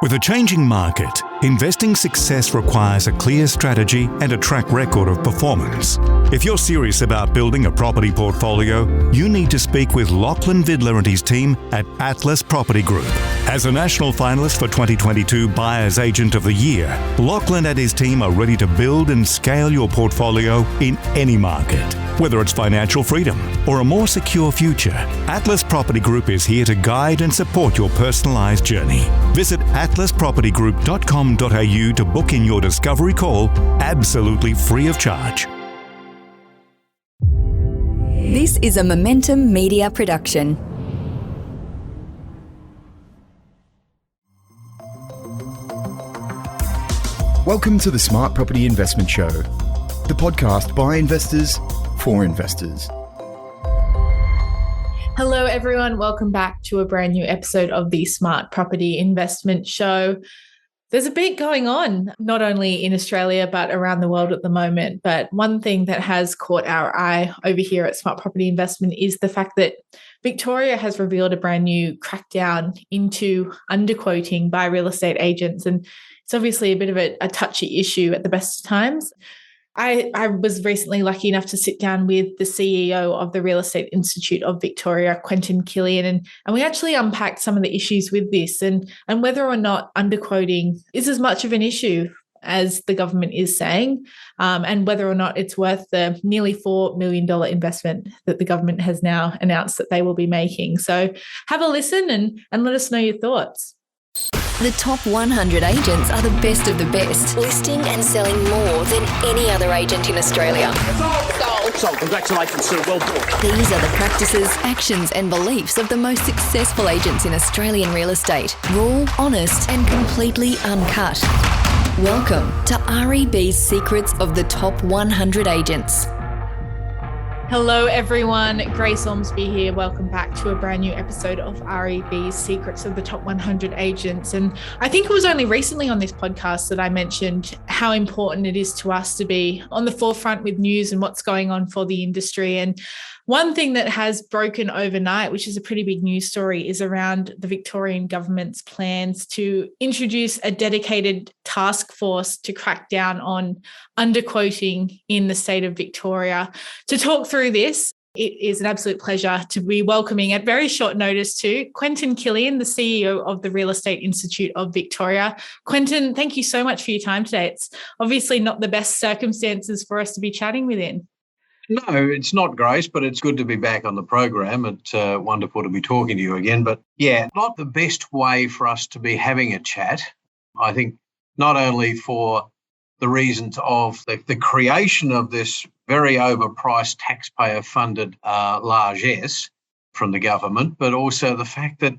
With a changing market, investing success requires a clear strategy and a track record of performance. If you're serious about building a property portfolio, you need to speak with Lachlan Vidler and his team at Atlas Property Group. As a national finalist for 2022 Buyer's Agent of the Year, Lachlan and his team are ready to build and scale your portfolio in any market. Whether it's financial freedom or a more secure future, Atlas Property Group is here to guide and support your personalised journey. Visit atlaspropertygroup.com.au to book in your discovery call absolutely free of charge. This is a Momentum Media production. Welcome to the Smart Property Investment Show, the podcast by investors for investors. Hello, everyone. Welcome back to a brand new episode of the Smart Property Investment Show. There's a bit going on, not only in Australia, but around the world at the moment. But one thing that has caught our eye over here at Smart Property Investment is the fact that Victoria has revealed a brand new crackdown into underquoting by real estate agents. And it's obviously a bit of a touchy issue at the best of times. I was recently lucky enough to sit down with the CEO of the Real Estate Institute of Victoria, Quentin Kilian, and we actually unpacked some of the issues with this and whether or not underquoting is as much of an issue as the government is saying, and whether or not it's worth the nearly $4 million investment that the government has now announced that they will be making. So have a listen and let us know your thoughts. The top 100 agents are the best of the best, listing and selling more than any other agent in Australia. Sold. Congratulations, sir. Well done. These are the practices, actions and beliefs of the most successful agents in Australian real estate. Raw, honest and completely uncut. Welcome to REV's Secrets of the Top 100 Agents. Hello, everyone. Grace Ormsby here. Welcome back to a brand new episode of REV's Secrets of the Top 100 Agents. And I think it was only recently on this podcast that I mentioned how important it is to us to be on the forefront with news and what's going on for the industry. And one thing that has broken overnight, which is a pretty big news story, is around the Victorian government's plans to introduce a dedicated task force to crack down on underquoting in the state of Victoria. To talk through this, it is an absolute pleasure to be welcoming at very short notice to Quentin Kilian, the CEO of the Real Estate Institute of Victoria. Quentin, thank you so much for your time today. It's obviously not the best circumstances for us to be chatting within. No, it's not, Grace, but it's good to be back on the program. It's wonderful to be talking to you again. But yeah, not the best way for us to be having a chat. I think not only for the reasons of the creation of this very overpriced taxpayer-funded largesse from the government, but also the fact that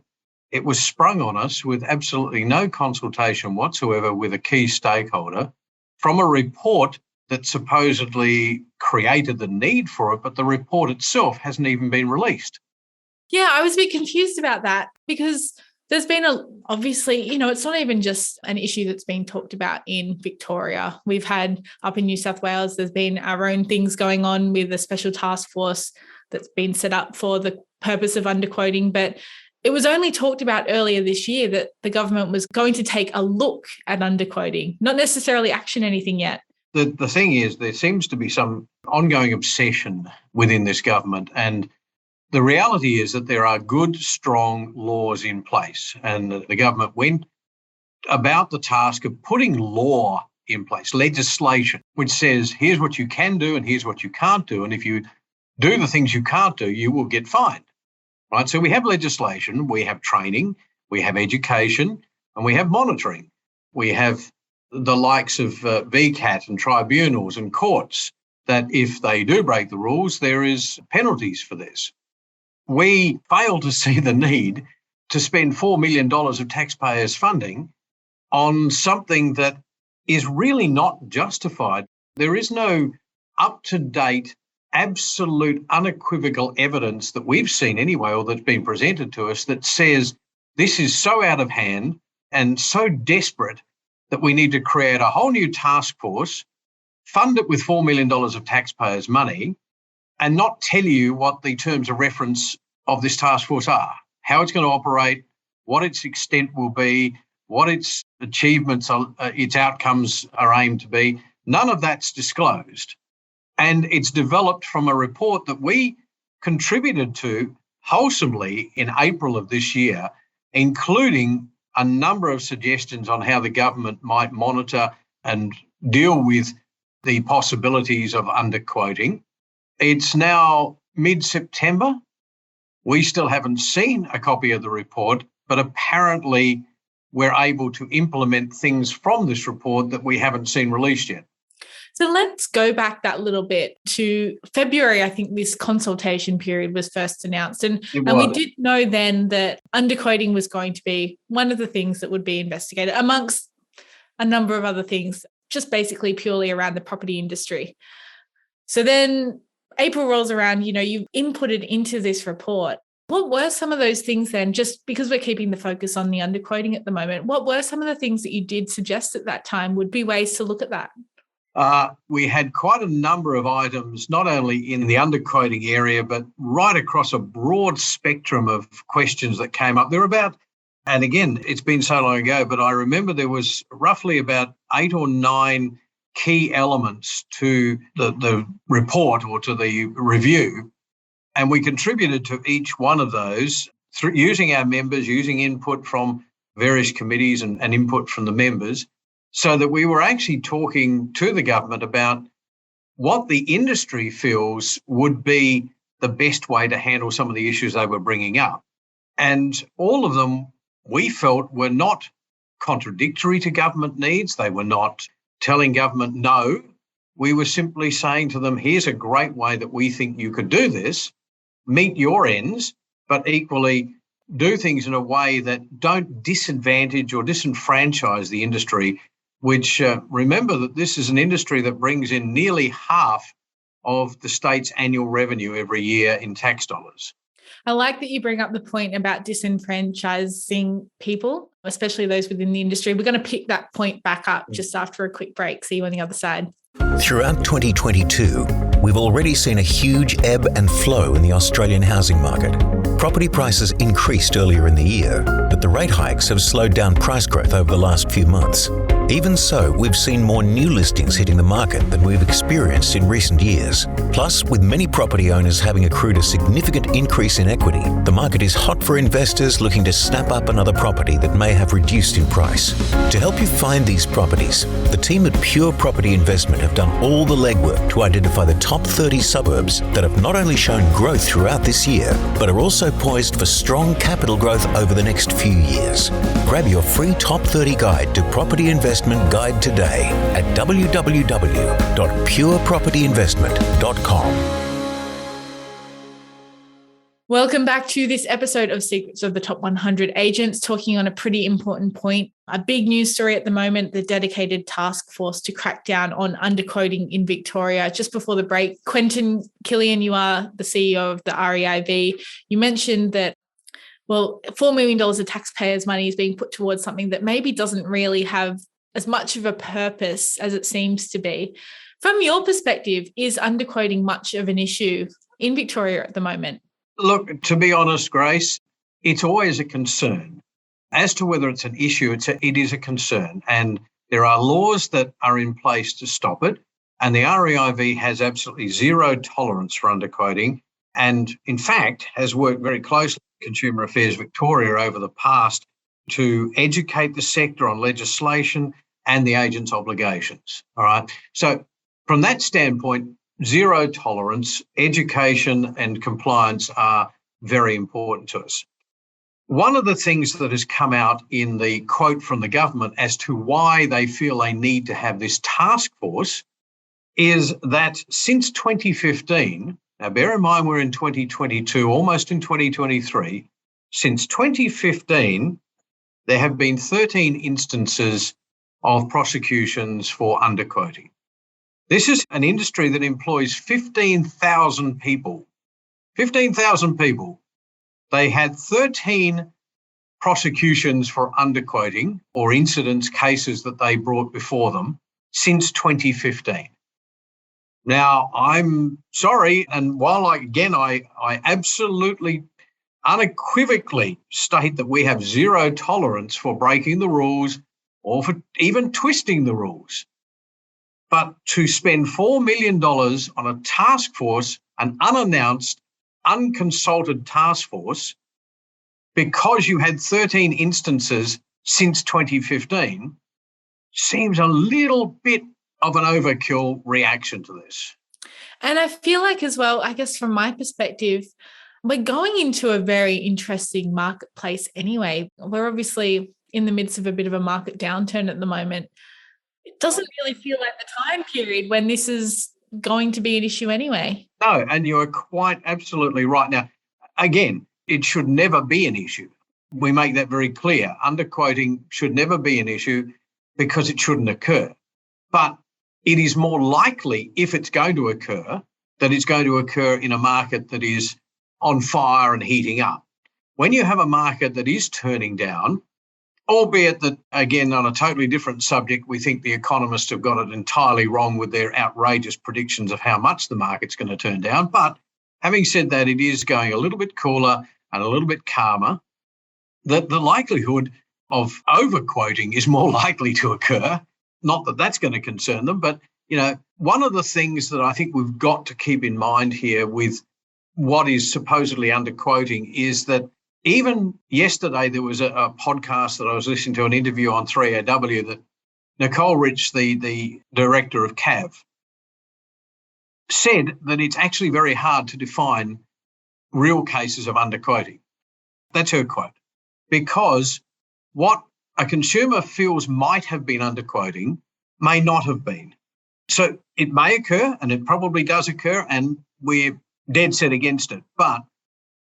it was sprung on us with absolutely no consultation whatsoever with a key stakeholder from a report that supposedly created the need for it, but the report itself hasn't even been released. Yeah, I was a bit confused about that because there's been obviously, it's not even just an issue that's been talked about in Victoria. We've had up in New South Wales, there's been our own things going on with a special task force that's been set up for the purpose of underquoting. But it was only talked about earlier this year that the government was going to take a look at underquoting, not necessarily action anything yet. The thing is, there seems to be some ongoing obsession within this government, and the reality is that there are good, strong laws in place, and the government went about the task of putting law in place, legislation, which says here's what you can do and here's what you can't do, and if you do the things you can't do, you will get fined. Right? So we have legislation, we have training, we have education, and we have monitoring. We have the likes of VCAT and tribunals and courts that if they do break the rules, there is penalties for this. We fail to see the need to spend $4 million of taxpayers' funding on something that is really not justified. There is no up-to-date, absolute, unequivocal evidence that we've seen anyway, or that's been presented to us, that says this is so out of hand and so desperate that we need to create a whole new task force, fund it with $4 million of taxpayers' money, and not tell you what the terms of reference of this task force are, how it's going to operate, what its extent will be, what its achievements, its outcomes are aimed to be. None of that's disclosed. And it's developed from a report that we contributed to wholesomely in April of this year, including a number of suggestions on how the government might monitor and deal with the possibilities of underquoting. It's now mid-September. We still haven't seen a copy of the report, but apparently we're able to implement things from this report that we haven't seen released yet. So let's go back that little bit to February. I think this consultation period was first announced. And we did know then that underquoting was going to be one of the things that would be investigated, amongst a number of other things, just basically purely around the property industry. So then April rolls around, you inputted into this report. What were some of those things then, just because we're keeping the focus on the underquoting at the moment, what were some of the things that you did suggest at that time would be ways to look at that? We had quite a number of items, not only in the underquoting area, but right across a broad spectrum of questions that came up. There were about, and again, it's been so long ago, but I remember there was roughly about 8 or 9 key elements to the report or to the review. And we contributed to each one of those through using our members, using input from various committees and input from the members, so that we were actually talking to the government about what the industry feels would be the best way to handle some of the issues they were bringing up. And all of them, we felt, were not contradictory to government needs. They were not telling government no. We were simply saying to them, here's a great way that we think you could do this, meet your ends, but equally do things in a way that don't disadvantage or disenfranchise the industry, which remember that this is an industry that brings in nearly half of the state's annual revenue every year in tax dollars. I like that you bring up the point about disenfranchising people, especially those within the industry. We're going to pick that point back up just after a quick break. See you on the other side. Throughout 2022, we've already seen a huge ebb and flow in the Australian housing market. Property prices increased earlier in the year, but the rate hikes have slowed down price growth over the last few months. Even so, we've seen more new listings hitting the market than we've experienced in recent years. Plus, with many property owners having accrued a significant increase in equity, the market is hot for investors looking to snap up another property that may have reduced in price. To help you find these properties, the team at Pure Property Investment have done all the legwork to identify the top 30 suburbs that have not only shown growth throughout this year, but are also poised for strong capital growth over the next few years. Grab your free top 30 guide to property investment guide today at www.purepropertyinvestment.com. Welcome back to this episode of Secrets of the Top 100 Agents, talking on a pretty important point. A big news story at the moment, the dedicated task force to crack down on underquoting in Victoria. Just before the break, Quentin Kilian, you are the CEO of the REIV. You mentioned that, well, $4 million of taxpayers' money is being put towards something that maybe doesn't really have as much of a purpose as it seems to be. From your perspective, is underquoting much of an issue in Victoria at the moment? Look, to be honest, Grace, it's always a concern. As to whether it's an issue, it is a concern. And there are laws that are in place to stop it. And the REIV has absolutely zero tolerance for underquoting. And in fact, has worked very closely with Consumer Affairs Victoria over the past to educate the sector on legislation and the agent's obligations. All right. So from that standpoint, zero tolerance, education and compliance are very important to us. One of the things that has come out in the quote from the government as to why they feel they need to have this task force is that since 2015, now bear in mind we're in 2022, almost in 2023, since 2015, there have been 13 instances of prosecutions for underquoting. This is an industry that employs 15,000 people. 15,000 people. They had 13 prosecutions for underquoting or incidents, cases that they brought before them since 2015. Now, I'm sorry, and while I absolutely unequivocally state that we have zero tolerance for breaking the rules or for even twisting the rules. But to spend $4 million on a task force, an unannounced, unconsulted task force, because you had 13 instances since 2015, seems a little bit of an overkill reaction to this. And I feel like as well, I guess from my perspective, we're going into a very interesting marketplace anyway. We're obviously in the midst of a bit of a market downturn at the moment. It doesn't really feel like the time period when this is going to be an issue anyway. No, and you're quite absolutely right. Now, again, it should never be an issue. We make that very clear. Underquoting should never be an issue because it shouldn't occur. But it is more likely, if it's going to occur, that it's going to occur in a market that is on fire and heating up. When you have a market that is turning down, albeit that, again, on a totally different subject, we think the economists have got it entirely wrong with their outrageous predictions of how much the market's going to turn down. But having said that, it is going a little bit cooler and a little bit calmer. The likelihood of overquoting is more likely to occur. Not that that's going to concern them, but, one of the things that I think we've got to keep in mind here with what is supposedly underquoting is that even yesterday there was a podcast that I was listening to, an interview on 3AW that Nicole Rich, the director of CAV, said that it's actually very hard to define real cases of underquoting. That's her quote. Because what a consumer feels might have been underquoting may not have been. So it may occur, and it probably does occur, and we're dead set against it. But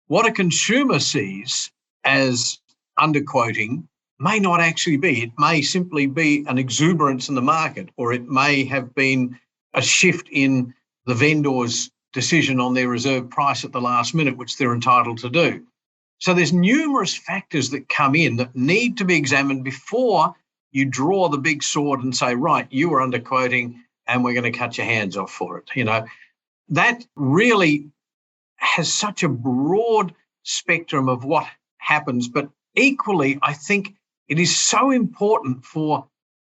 what a consumer sees as underquoting may not actually be. It may simply be an exuberance in the market, or it may have been a shift in the vendor's decision on their reserve price at the last minute, which they're entitled to do. So there's numerous factors that come in that need to be examined before you draw the big sword and say, right, you were underquoting and we're going to cut your hands off for it. That really has such a broad spectrum of what happens. But equally, I think it is so important for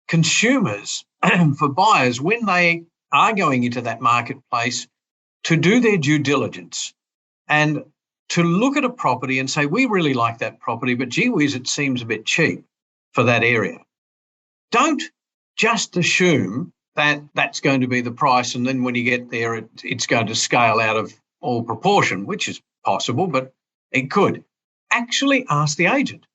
consumers and for buyers when they are going into that marketplace to do their due diligence and to look at a property and say, we really like that property, but gee whiz, it seems a bit cheap for that area. Don't just assume that that's going to be the price, and then when you get there, it's going to scale out of all proportion, which is possible, but it could. Actually ask the agent.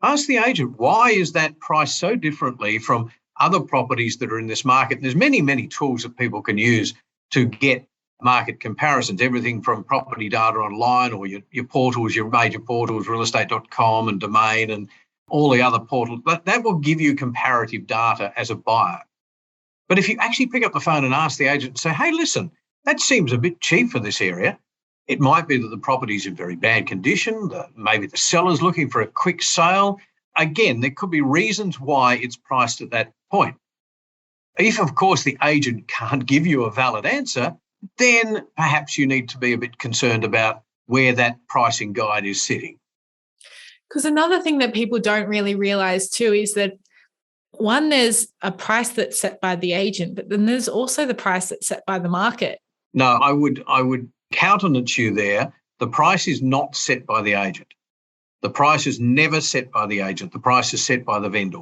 Ask the agent, why is that priced so differently from other properties that are in this market? There's many, many tools that people can use to get market comparisons, everything from property data online or your portals, your major portals, realestate.com and Domain and all the other portals. That will give you comparative data as a buyer. But if you actually pick up the phone and ask the agent and say, hey, listen, that seems a bit cheap for this area. It might be that the property's in very bad condition. Maybe the seller's looking for a quick sale. Again, there could be reasons why it's priced at that point. If, of course, the agent can't give you a valid answer, then perhaps you need to be a bit concerned about where that pricing guide is sitting. Because another thing that people don't really realise too is that, one, there's a price that's set by the agent, but then there's also the price that's set by the market. No, I would countenance you there. The price is not set by the agent. The price is never set by the agent. The price is set by the vendor,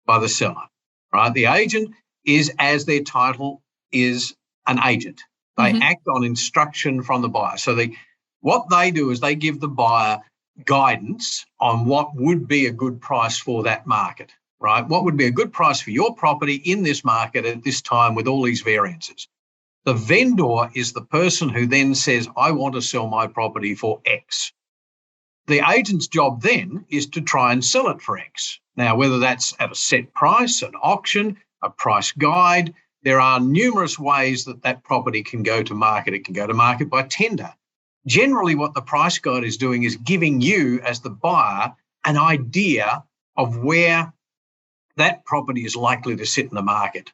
by the seller, right? The agent is, as their title is, an agent. They act on instruction from the buyer. So what they do is they give the buyer guidance on what would be a good price for that market, right? What would be a good price for your property in this market at this time with all these variances? The vendor is the person who then says, I want to sell my property for X. The agent's job then is to try and sell it for X. Now, whether that's at a set price, an auction, a price guide, there are numerous ways that property can go to market. It can go to market by tender. Generally, what the price guide is doing is giving you, as the buyer, an idea of where that property is likely to sit in the market.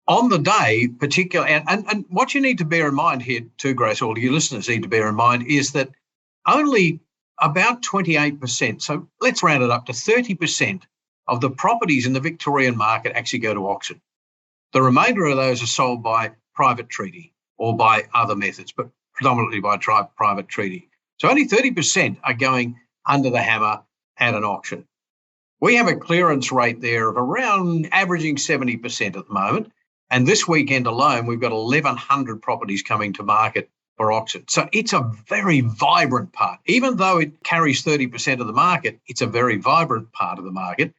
On the day, particularly, and what you need to bear in mind here too, Grace, all your listeners need to bear in mind, is that only about 28%. So let's round it up to 30% of the properties in the Victorian market actually go to auction. The remainder of those are sold by private treaty or by other methods, but predominantly by private treaty. So only 30% are going under the hammer at an auction. We have a clearance rate there of around averaging 70% at the moment. And this weekend alone, we've got 1,100 properties coming to market for auction. So it's a very vibrant part. Even though it carries 30% of the market, it's a very vibrant part of the market.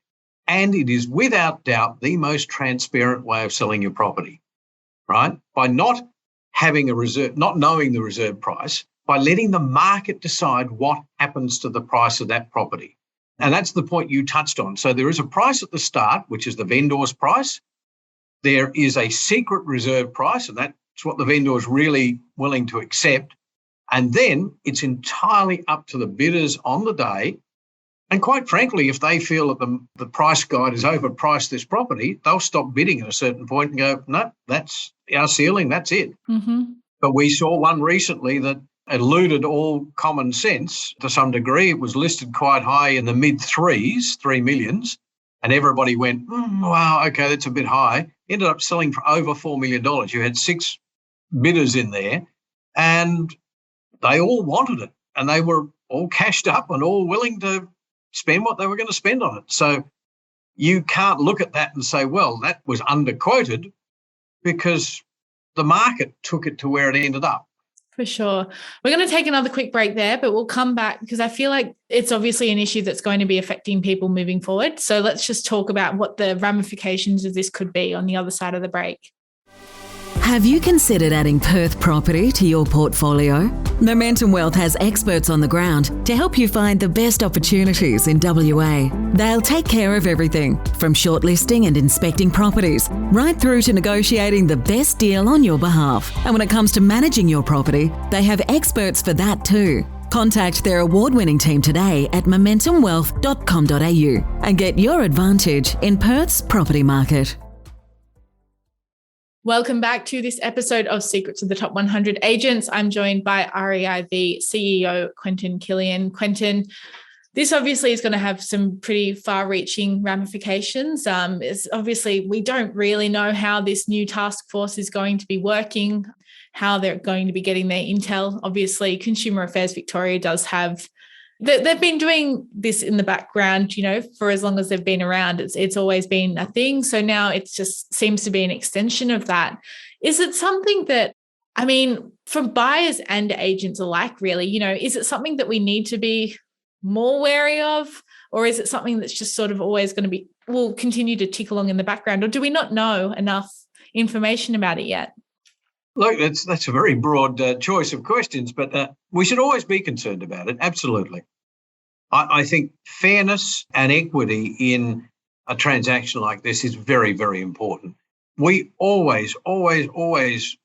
And it is without doubt the most transparent way of selling your property, right? By not having a reserve, not knowing the reserve price, by letting the market decide what happens to the price of that property. And that's the point you touched on. So there is a price at the start, which is the vendor's price. There is a secret reserve price, and that's what the vendor is really willing to accept. And then it's entirely up to the bidders on the day. And quite frankly, if they feel that the price guide has overpriced this property, they'll stop bidding at a certain point and go, no, that's our ceiling, that's it. Mm-hmm. But we saw one recently that eluded all common sense to some degree. It was listed quite high in the mid-threes, 3 millions, and everybody went, wow, okay, that's a bit high. Ended up selling for over $4 million. You had 6 bidders in there, and they all wanted it, and they were all cashed up and all willing to spend what they were going to spend on it. So you can't look at that and say, well, that was underquoted, because the market took it to where it ended up. For sure. We're going to take another quick break there, but we'll come back because I feel like it's obviously an issue that's going to be affecting people moving forward. So let's just talk about what the ramifications of this could be on the other side of the break. Have you considered adding Perth property to your portfolio? Momentum Wealth has experts on the ground to help you find the best opportunities in WA. They'll take care of everything from shortlisting and inspecting properties right through to negotiating the best deal on your behalf. And when it comes to managing your property, they have experts for that too. Contact their award-winning team today at momentumwealth.com.au and get your advantage in Perth's property market. Welcome back to this episode of Secrets of the Top 100 Agents. I'm joined by REIV CEO Quentin Kilian. Quentin, this obviously is going to have some pretty far-reaching ramifications. Obviously, we don't really know how this new task force is going to be working, how they're going to be getting their intel. Obviously, Consumer Affairs Victoria does have they've been doing this in the background, for as long as they've been around. It's always been a thing. So now it just seems to be an extension of that. Is it something that, for buyers and agents alike, really, is it something that we need to be more wary of? Or is it something that's just sort of always going to will continue to tick along in the background? Or do we not know enough information about it yet? Look, that's a very broad choice of questions, but we should always be concerned about it. Absolutely. I think fairness and equity in a transaction like this is very, very important. We always, always, always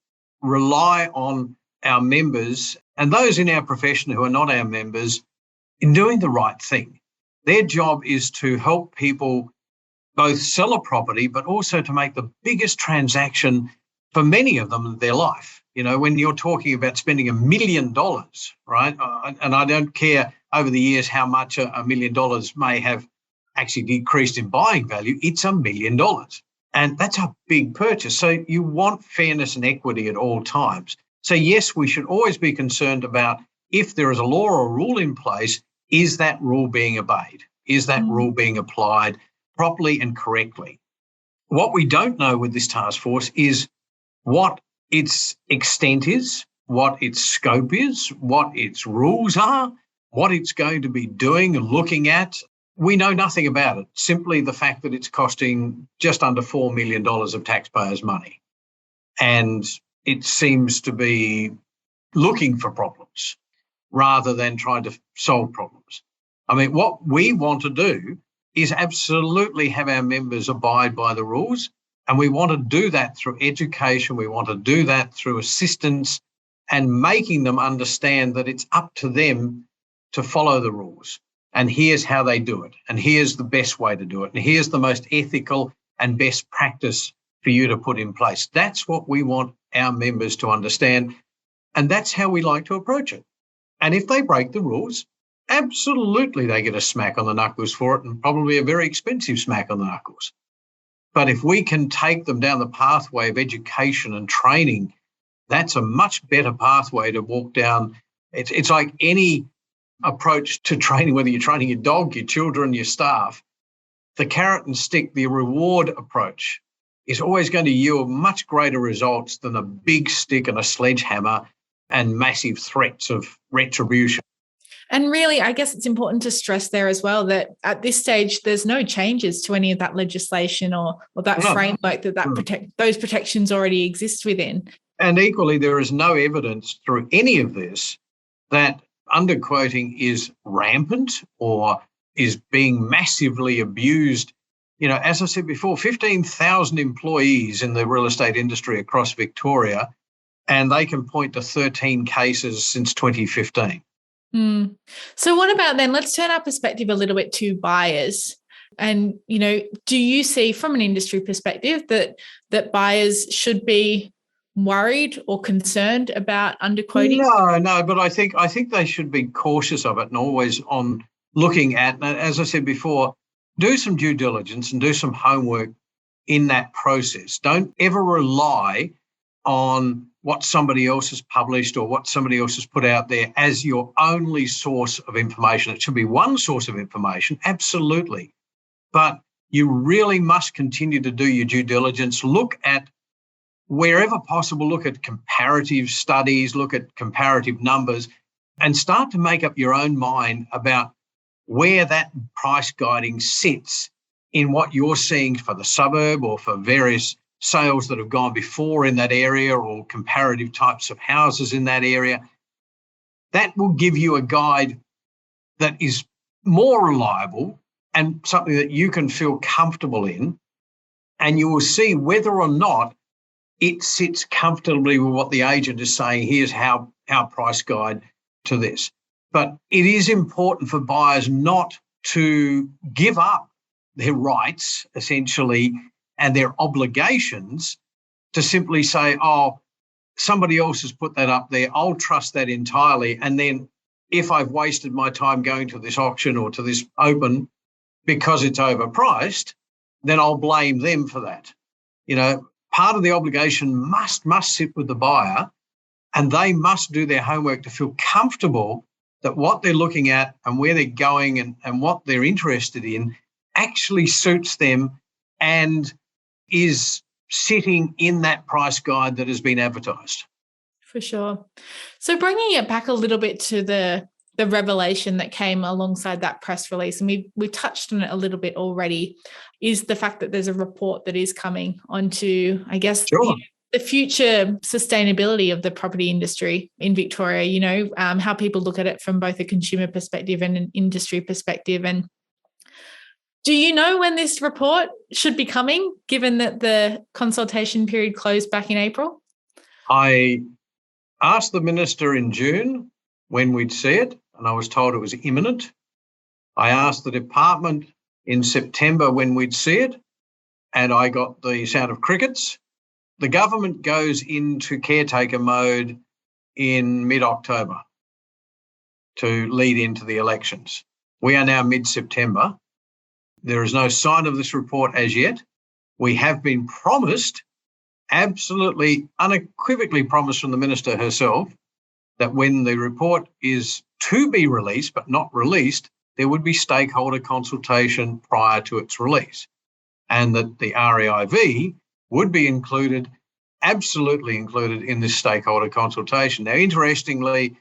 rely on our members and those in our profession who are not our members in doing the right thing. Their job is to help people both sell a property, but also to make the biggest transaction for many of them in their life. When you're talking about spending $1 million, right? And I don't care over the years how much $1 million may have actually decreased in buying value, it's $1 million. And that's a big purchase. So you want fairness and equity at all times. So yes, we should always be concerned about if there is a law or a rule in place, is that rule being obeyed? Is that rule being applied properly and correctly? What we don't know with this task force is what its extent is, what its scope is, what its rules are, what it's going to be doing and looking at. We know nothing about it, simply the fact that it's costing just under $4 million of taxpayers' money. And it seems to be looking for problems rather than trying to solve problems. What we want to do is absolutely have our members abide by the rules. And we want to do that through education. We want to do that through assistance and making them understand that it's up to them to follow the rules. And here's how they do it. And here's the best way to do it. And here's the most ethical and best practice for you to put in place. That's what we want our members to understand. And that's how we like to approach it. And if they break the rules, absolutely they get a smack on the knuckles for it, and probably a very expensive smack on the knuckles. But if we can take them down the pathway of education and training, that's a much better pathway to walk down. It's like any approach to training, whether you're training your dog, your children, your staff. The carrot and stick, the reward approach, is always going to yield much greater results than a big stick and a sledgehammer and massive threats of retribution. And really, I guess it's important to stress there as well that at this stage, there's no changes to any of that legislation or that framework that those protections already exist within. And equally, there is no evidence through any of this that underquoting is rampant or is being massively abused. As I said before, 15,000 employees in the real estate industry across Victoria, and they can point to 13 cases since 2015. So what about then, let's turn our perspective a little bit to buyers. And, do you see from an industry perspective that buyers should be worried or concerned about underquoting? No, but I think they should be cautious of it and always on looking at, as I said before, do some due diligence and do some homework in that process. Don't ever rely on what somebody else has published or what somebody else has put out there as your only source of information. It should be one source of information, absolutely. But you really must continue to do your due diligence. Look at, wherever possible, look at comparative studies, look at comparative numbers, and start to make up your own mind about where that price guiding sits in what you're seeing for the suburb or for various sales that have gone before in that area or comparative types of houses in that area. That will give you a guide that is more reliable and something that you can feel comfortable in, and you will see whether or not it sits comfortably with what the agent is saying. Here's our price guide to this. But it is important for buyers not to give up their rights, essentially, and their obligations to simply say, oh, somebody else has put that up there, I'll trust that entirely. And then if I've wasted my time going to this auction or to this open because it's overpriced, then I'll blame them for that. Part of the obligation must sit with the buyer, and they must do their homework to feel comfortable that what they're looking at and where they're going and what they're interested in actually suits them and is sitting in that price guide that has been advertised. For sure. So bringing it back a little bit to the revelation that came alongside that press release, and we touched on it a little bit already, is the fact that there's a report that is coming onto, I guess, the future sustainability of the property industry in Victoria, how people look at it from both a consumer perspective and an industry perspective. And do you know when this report should be coming, given that the consultation period closed back in April? I asked the Minister in June when we'd see it, and I was told it was imminent. I asked the department in September when we'd see it, and I got the sound of crickets. The government goes into caretaker mode in mid-October to lead into the elections. We are now mid-September. There is no sign of this report as yet. We have been promised, absolutely unequivocally promised from the Minister herself, that when the report is to be released but not released, there would be stakeholder consultation prior to its release, and that the REIV would be included, absolutely included in this stakeholder consultation. Now, interestingly,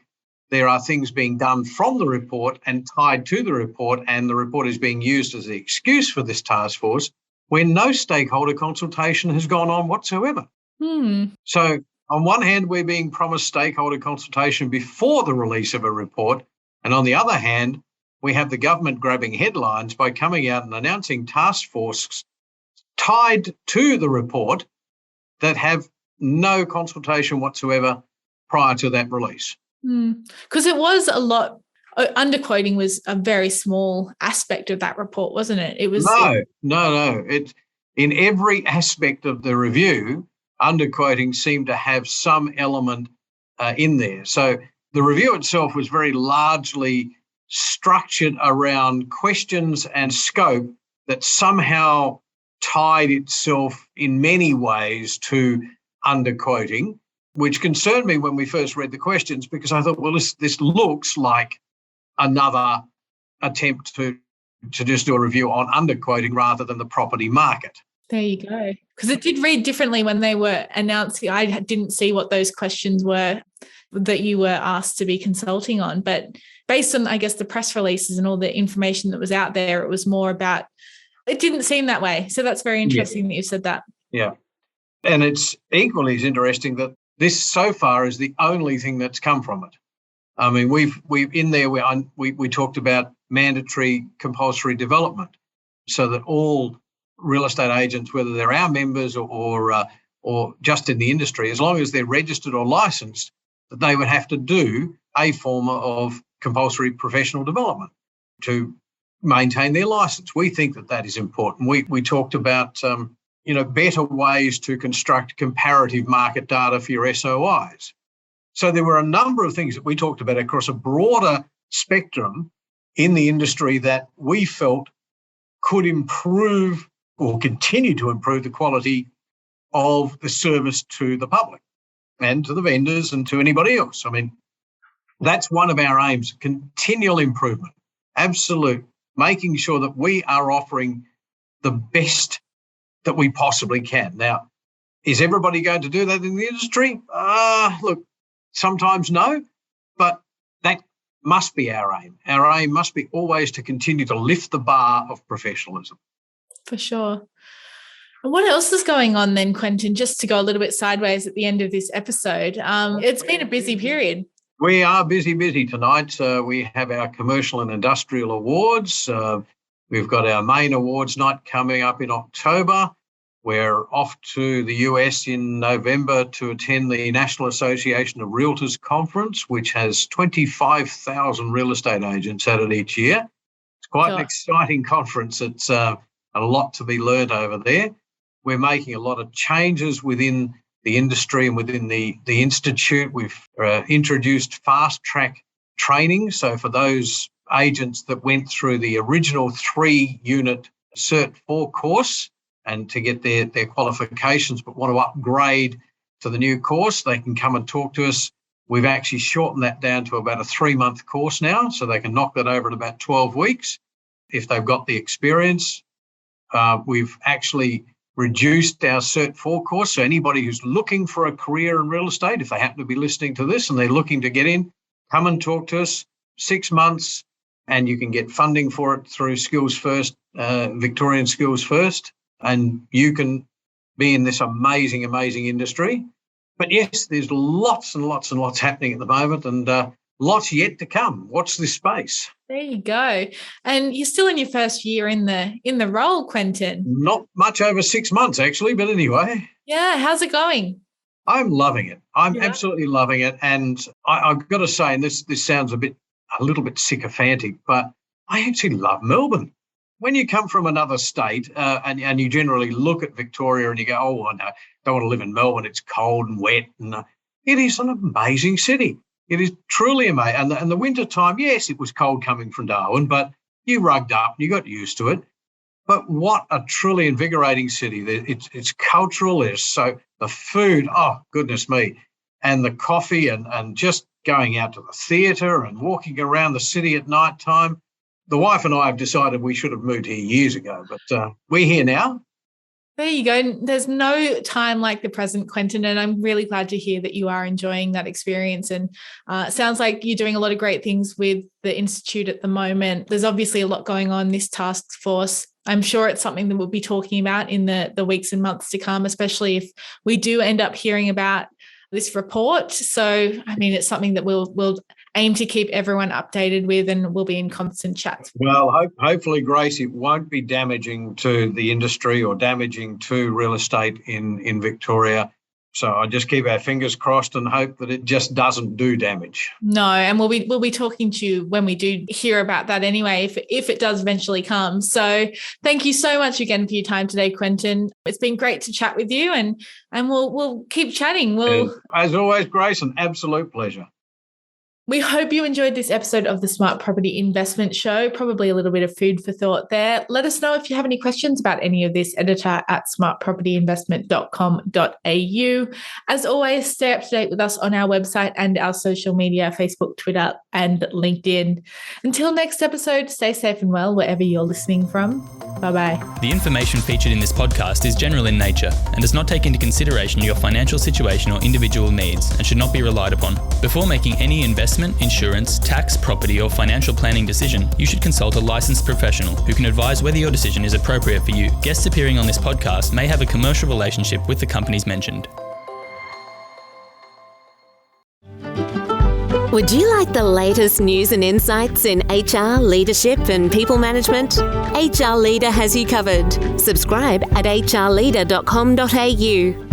there are things being done from the report and tied to the report, and the report is being used as the excuse for this task force when no stakeholder consultation has gone on whatsoever. So on one hand, we're being promised stakeholder consultation before the release of a report, and on the other hand, we have the government grabbing headlines by coming out and announcing task forces tied to the report that have no consultation whatsoever prior to that release. Because it was a lot. Underquoting was a very small aspect of that report, wasn't it? It was No. It, in every aspect of the review, underquoting seemed to have some element in there. So the review itself was very largely structured around questions and scope that somehow tied itself in many ways to underquoting, which concerned me when we first read the questions, because I thought, well, this looks like another attempt to just do a review on underquoting rather than the property market. There you go. Because it did read differently when they were announced. I didn't see what those questions were that you were asked to be consulting on. But based on, I guess, the press releases and all the information that was out there, it was more about, it didn't seem that way. So that's very interesting that you said that. Yeah. And it's equally as interesting that this so far is the only thing that's come from it. I mean, we've in there, we talked about mandatory compulsory development so that all real estate agents, whether they're our members or just in the industry, as long as they're registered or licensed, that they would have to do a form of compulsory professional development to maintain their license. We think that is important. We talked about better ways to construct comparative market data for your SOIs. So there were a number of things that we talked about across a broader spectrum in the industry that we felt could improve or continue to improve the quality of the service to the public and to the vendors and to anybody else. I mean, that's one of our aims, continual improvement, absolute, making sure that we are offering the best that we possibly can. Now, is everybody going to do that in the industry? Look, sometimes no, but that must be our aim. Our aim must be always to continue to lift the bar of professionalism. For sure. And what else is going on then, Quentin, just to go a little bit sideways at the end of this episode? It's been a busy period. We are busy tonight. We have our commercial and industrial awards. We've got our main awards night coming up in October. We're off to the US in November to attend the National Association of Realtors Conference, which has 25,000 real estate agents at it each year. It's quite an exciting conference. It's a lot to be learned over there. We're making a lot of changes within the industry and within the institute. We've introduced fast-track training. So for those agents that went through the original 3-unit Cert 4 course and to get their qualifications but want to upgrade to the new course, they can come and talk to us. We've actually shortened that down to about a 3-month course now, so they can knock that over in about 12 weeks if they've got the experience. We've actually reduced our Cert 4 course, so anybody who's looking for a career in real estate, if they happen to be listening to this and they're looking to get in, come and talk to us, 6 months, and you can get funding for it through Skills First, Victorian Skills First, and you can be in this amazing industry. But yes, there's lots and lots and lots happening at the moment, and lots yet to come. Watch this space. There you go. And you're still in your first year in the role, Quentin. Not much over 6 months, actually, but anyway. Yeah, how's it going? I'm loving it. I'm absolutely loving it. And I've got to say, and this sounds a little bit sycophantic, but I actually love Melbourne. When you come from another state and you generally look at Victoria and you go, oh, I don't want to live in Melbourne. It's cold and wet. And it is an amazing city. It is truly amazing. And the winter time, yes, it was cold coming from Darwin, but you rugged up and you got used to it. But what a truly invigorating city. It's cultural. The food, oh, goodness me. And the coffee and just going out to the theatre and walking around the city at night time. The wife and I have decided we should have moved here years ago, but we're here now. There you go. There's no time like the present, Quentin, and I'm really glad to hear that you are enjoying that experience. And it sounds like you're doing a lot of great things with the Institute at the moment. There's obviously a lot going on, this task force. I'm sure it's something that we'll be talking about in the weeks and months to come, especially if we do end up hearing about this report. So, I mean, it's something that we'll aim to keep everyone updated with, and we'll be in constant chat. Well, hopefully, Grace, it won't be damaging to the industry or damaging to real estate in Victoria. So I just keep our fingers crossed and hope that it just doesn't do damage. No, and we'll be talking to you when we do hear about that anyway, if it does eventually come. So thank you so much again for your time today, Quentin. It's been great to chat with you, and we'll keep chatting. As always, Grace, an absolute pleasure. We hope you enjoyed this episode of the Smart Property Investment Show. Probably a little bit of food for thought there. Let us know if you have any questions about any of this, editor at smartpropertyinvestment.com.au. As always, stay up to date with us on our website and our social media, Facebook, Twitter, and LinkedIn. Until next episode, stay safe and well wherever you're listening from. Bye-bye. The information featured in this podcast is general in nature and does not take into consideration your financial situation or individual needs and should not be relied upon. Before making any investment, insurance, tax, property or financial planning decision, you should consult a licensed professional who can advise whether your decision is appropriate for you. Guests appearing on this podcast may have a commercial relationship with the companies mentioned. Would you like the latest news and insights in HR, leadership and people management? HR Leader has you covered. Subscribe at hrleader.com.au.